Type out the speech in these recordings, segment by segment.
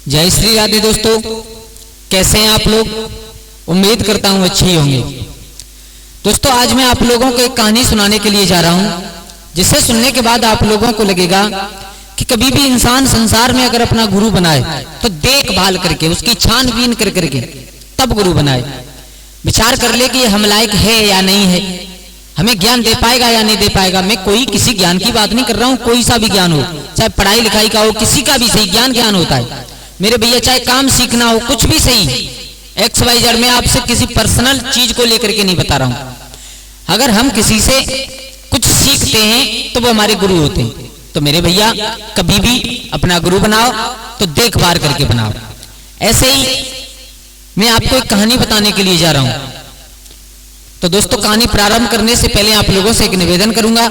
जय श्री राधे दोस्तों, कैसे हैं आप लोग। उम्मीद करता हूं अच्छे ही होंगे। दोस्तों, आज मैं आप लोगों को एक कहानी सुनाने के लिए जा रहा हूं, जिसे सुनने के बाद आप लोगों को लगेगा कि कभी भी इंसान संसार में अगर अपना गुरु बनाए तो देखभाल करके, उसकी छानबीन कर करके तब गुरु बनाए। विचार कर ले कि ये हम लायक है या नहीं है, हमें ज्ञान दे पाएगा या नहीं दे पाएगा। मैं कोई किसी ज्ञान की बात नहीं कर रहा हूं, कोई सा भी ज्ञान हो, चाहे पढ़ाई लिखाई का हो, किसी का भी सही ज्ञान ज्ञान होता है मेरे भैया। चाहे काम सीखना हो, कुछ भी सही, XYZ में आपसे किसी पर्सनल चीज को लेकर के नहीं बता रहा हूं। अगर हम किसी से कुछ सीखते हैं तो वो हमारे गुरु होते हैं। तो मेरे भैया, कभी भी अपना गुरु बनाओ तो देखभाल करके बनाओ। ऐसे ही मैं आपको एक कहानी बताने के लिए जा रहा हूं। तो दोस्तों, कहानी प्रारंभ करने से पहले आप लोगों से एक निवेदन करूंगा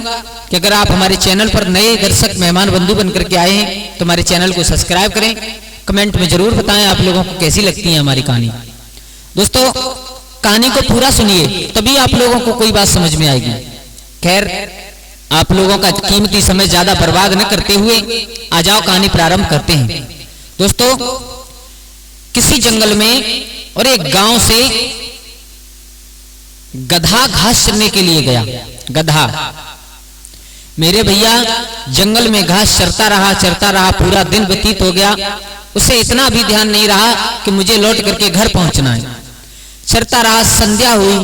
कि अगर आप हमारे चैनल पर नए दर्शक मेहमान बंधु बनकर के आए हैं तो हमारे चैनल को सब्सक्राइब करें। कमेंट में जरूर बताएं आप लोगों को कैसी लगती है हमारी कहानी। दोस्तों, कहानी को पूरा सुनिए, तभी आप लोगों को कोई बात समझ में आएगी। खैर, आप लोगों का कीमती समय ज्यादा बर्बाद न करते हुए आ जाओ, कहानी प्रारंभ करते हैं। दोस्तों, किसी जंगल में और एक गांव से गधा घास चरने के लिए गया। गधा मेरे भैया जंगल में घास चरता रहा, पूरा दिन व्यतीत हो गया। उसे इतना भी ध्यान नहीं रहा कि मुझे लौट करके घर पहुंचना है। चरता रहा, संध्या हुई।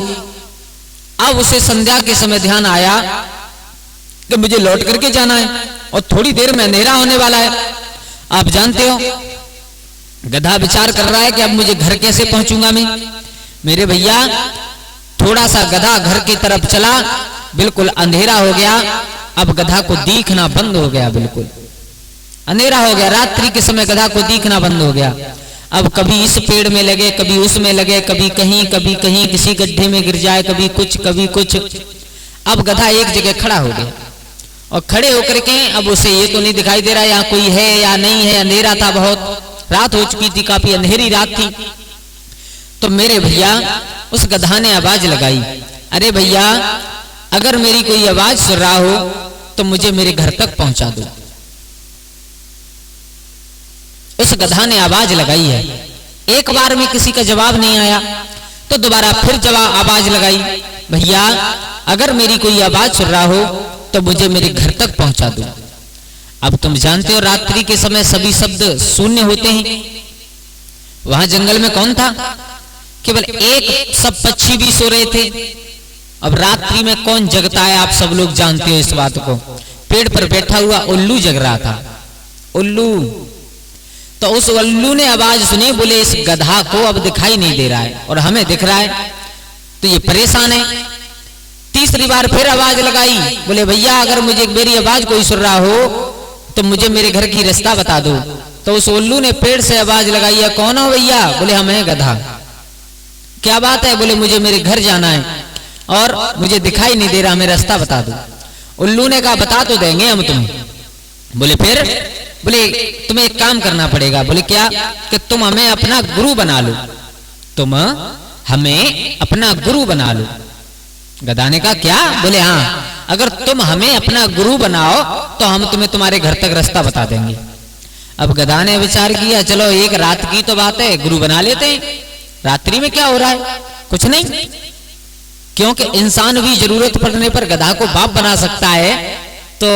अब उसे संध्या के समय ध्यान आया कि मुझे लौट करके जाना है और थोड़ी देर में अंधेरा होने वाला है। आप जानते हो, गधा विचार कर रहा है कि अब मुझे घर कैसे पहुंचूंगा मैं। मेरे भैया, थोड़ा सा गधा घर की तरफ चला, बिल्कुल अंधेरा हो गया। अब गधा को दिखना बंद हो गया, बिल्कुल अंधेरा हो गया। रात्रि के समय गधा को दिखना बंद हो गया। अब कभी इस पेड़ में लगे, कभी उसमें लगे, कभी कहीं किसी गड्ढे में गिर जाए, कभी कुछ। अब गधा एक जगह खड़ा हो गया और खड़े होकर के अब उसे ये तो नहीं दिखाई दे रहा यहाँ कोई है या नहीं है। अंधेरा था, बहुत रात हो चुकी थी, काफी अंधेरी रात थी। तो मेरे भैया, उस गधा ने आवाज लगाई, अरे भैया, अगर मेरी कोई आवाज सुन रहा हो तो मुझे मेरे घर तक पहुंचा दो। उस गधा ने आवाज लगाई है। एक बार में किसी का जवाब नहीं आया तो दोबारा फिर आवाज लगाई, भैया, अगर मेरी कोई आवाज सुन रहा हो तो मुझे मेरे घर तक पहुंचा दो। अब तुम जानते हो, रात्रि के समय सभी शब्द शून्य होते हैं। वहां जंगल में कौन था? केवल एक सब पक्षी भी सो रहे थे। अब रात्रि में कौन जगता है, आप सब लोग जानते हो इस बात को। पेड़ पर बैठा हुआ उल्लू जग रहा था, उल्लू। तो उस उल्लू ने आवाज सुनी, बोले इस गधा को अब दिखाई नहीं दे रहा है और हमें दिख रहा है, तो ये परेशान है। तीसरी बार फिर आवाज लगाई, बोले भैया, अगर मुझे मेरी आवाज कोई सुन रहा हो तो मुझे मेरे घर की रास्ता बता दो। तो उस उल्लू ने पेड़ से आवाज लगाई, है कौन हो भैया? बोले हम हैं गधा। क्या बात है? बोले मुझे मेरे घर जाना है और मुझे दिखाई नहीं दे रहा, हमें रास्ता बता दो। उल्लू ने कहा बता तो देंगे हम तुम्हें। बोले फिर? बोले तुम्हें एक काम करना पड़ेगा। बोले क्या? कि तुम हमें अपना गुरु बना लो, तुम हमें अपना गुरु बना लो। गधा ने कहा क्या? बोले हाँ, अगर तुम हमें अपना गुरु बनाओ तो हम तुम्हें तुम्हारे घर तक रास्ता बता देंगे। अब गधा ने विचार किया, चलो एक रात की तो बात है, गुरु बना लेते हैं। रात्रि में क्या हो रहा है? कुछ नहीं, क्योंकि इंसान भी जरूरत पड़ने पर गधा को बाप बना सकता है, तो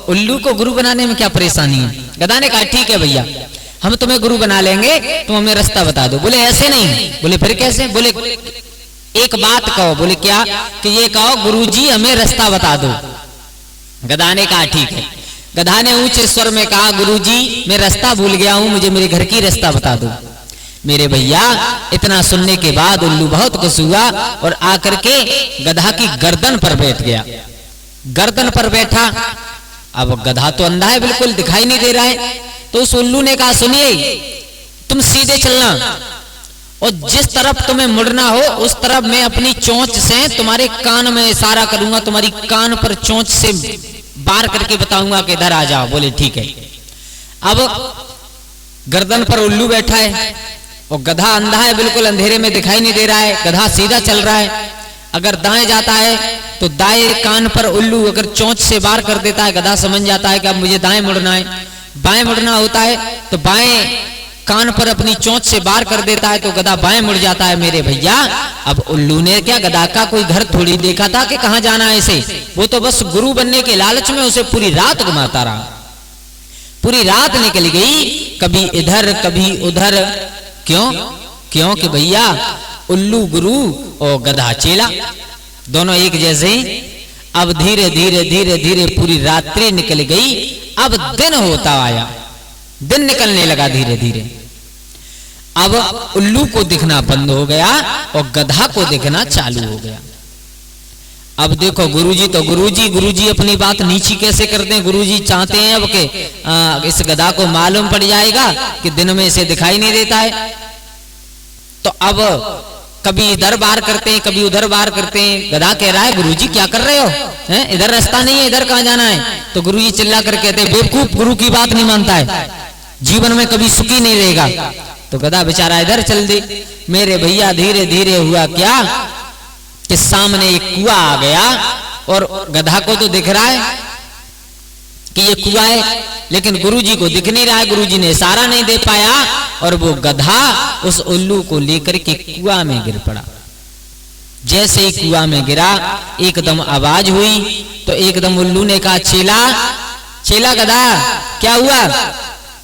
उल्लू को गुरु बनाने में क्या परेशानी है। गधा ने कहा ठीक है भैया, हम तुम्हें गुरु बना लेंगे, तुम हमें रास्ता बता दो। बोले ऐसे नहीं। बोले फिर कैसे? बोले एक बात कहो। बोले क्या? कि ये कहो गुरुजी हमें रास्ता बता दो। गधा ने कहा ठीक है। गधा ने ऊंचे स्वर में कहा, गुरुजी मैं रास्ता भूल गया हूं, मुझे मेरे घर की रास्ता बता दो। मेरे भैया, इतना सुनने के बाद उल्लू बहुत खुश हुआ और आकर के गधा की गर्दन पर बैठ गया। गर्दन पर बैठा। अब गधा तो अंधा है, बिल्कुल दिखाई नहीं दे रहा है। तो उस उल्लू ने कहा सुनिए, तुम सीधे चलना और जिस तरफ तुम्हें मुड़ना हो उस तरफ मैं अपनी चोंच से तुम्हारे कान में इशारा करूंगा, तुम्हारी कान पर चोंच से बार करके बताऊंगा कि इधर आ जाओ। बोले ठीक है। अब गर्दन पर उल्लू बैठा है और गधा अंधा है, बिल्कुल अंधेरे में दिखाई नहीं दे रहा है। गधा सीधा चल रहा है। अगर दाएं जाता है तो दाएं कान पर उल्लू अगर चोंच से बार कर देता है, गधा समझ जाता है कि अब मुझे दाएं मुड़ना है। बाएं मुड़ना होता है तो बाएं कान पर अपनी चोंच से वार कर देता है तो गधा बाएं मुड़ जाता है मेरे भैया। अब उल्लू ने क्या गधा का कोई घर थोड़ी देखा था कि कहां जाना है इसे, वो तो बस गुरु बनने के लालच में उसे पूरी रात घुमाता रहा। पूरी रात निकल गई, कभी इधर कभी उधर। क्यों? क्योंकि भैया उल्लू गुरु और गधा चेला दोनों एक जैसे। अब धीरे धीरे धीरे धीरे पूरी रात्रि निकल गई, अब दिन होता आया, दिन निकलने लगा धीरे धीरे। अब उल्लू को दिखना बंद हो गया और गधा को दिखना चालू हो गया। अब देखो गुरुजी तो गुरुजी अपनी बात नीची कैसे करते हैं। गुरुजी चाहते हैं अब के इस गधा को मालूम पड़ जाएगा कि दिन में इसे दिखाई नहीं देता है, तो अब कभी इधर बार करते हैं कभी उधर बार करते हैं। गधा कह रहा है गुरुजी क्या कर रहे हो, हैं? इधर रास्ता नहीं है, इधर कहां जाना है? तो गुरुजी चिल्ला कर कहते हैं बेवकूफ, गुरु की बात नहीं मानता है, जीवन में कभी सुखी नहीं रहेगा। तो गधा बेचारा इधर चल दे। मेरे भैया धीरे धीरे हुआ क्या कि सामने एक कुआं आ गया और गधा को तो दिख रहा है कि ये कुआं है, लेकिन गुरुजी को दिख नहीं रहा है। गुरुजी ने इशारा नहीं दे पाया और वो गधा उस उल्लू को लेकर के कुआं में गिर पड़ा। जैसे ही कुआं में गिरा एकदम आवाज हुई तो एकदम उल्लू ने कहा चेला चेला गधा क्या हुआ?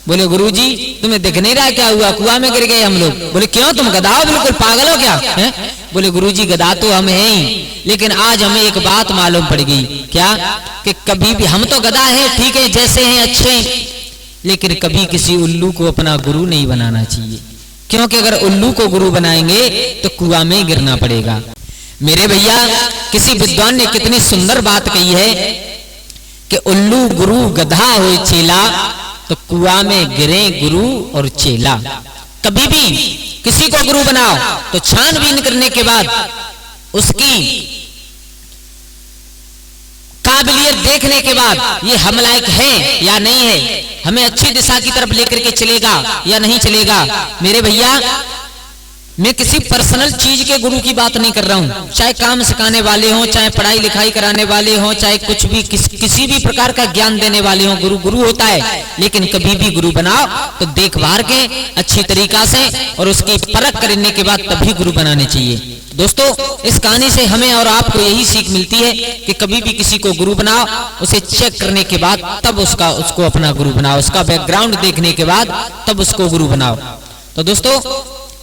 बोले गुरुजी तुम्हें दिख नहीं रहा क्या हुआ, कुआं में गिर गए हम लोग। बोले क्यों, तुम गधा हो, बिल्कुल पागल हो क्या? है? बोले गुरुजी गधा तो हम हैं ही, लेकिन आज हमें एक बात मालूम पड़ गई। क्या? कि कभी भी हम तो गधा हैं, ठीक है, जैसे हैं अच्छे, लेकिन कभी किसी उल्लू को अपना गुरु नहीं बनाना चाहिए, क्योंकि अगर उल्लू को गुरु बनाएंगे तो कुआं में गिरना पड़ेगा। मेरे भैया किसी विद्वान ने कितनी सुंदर बात कही है कि उल्लू गुरु गधा हो चेला, तो कुआं में गिरे गुरु और चेला। कभी भी किसी को गुरु बनाओ तो छानबीन करने के बाद उसकी काबिलियत देखने के बाद ये हम लायक है या नहीं है, हमें अच्छी दिशा की तरफ लेकर के चलेगा या नहीं चलेगा। मेरे भैया मैं किसी पर्सनल चीज के गुरु की बात नहीं कर रहा हूं, चाहे काम सिखाने वाले हों, चाहे पढ़ाई लिखाई कराने वाले हों, चाहे कुछ भी किसी भी प्रकार का ज्ञान देने वाले हों, गुरु गुरु होता है। लेकिन कभी भी गुरु बनाओ तो देखभाल के अच्छी तरीका से और उसकी परख करने के बाद तभी गुरु बनाने चाहिए। दोस्तों इस कहानी से हमें और आपको यही सीख मिलती है कि कभी भी किसी को गुरु बनाओ, उसे चेक करने के बाद तब उसको अपना गुरु बनाओ, उसका बैकग्राउंड देखने के बाद तब उसको गुरु बनाओ। तो दोस्तों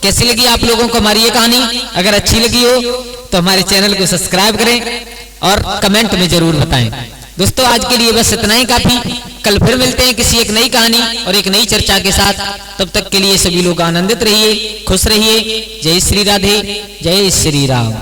कैसी लगी आप लोगों को हमारी ये कहानी? अगर अच्छी लगी हो तो हमारे चैनल को सब्सक्राइब करें और कमेंट में जरूर बताएं। दोस्तों आज के लिए बस इतना ही काफी, कल फिर मिलते हैं किसी एक नई कहानी और एक नई चर्चा के साथ। तब तक के लिए सभी लोग आनंदित रहिए, खुश रहिए। जय श्री राधे, जय श्री राम।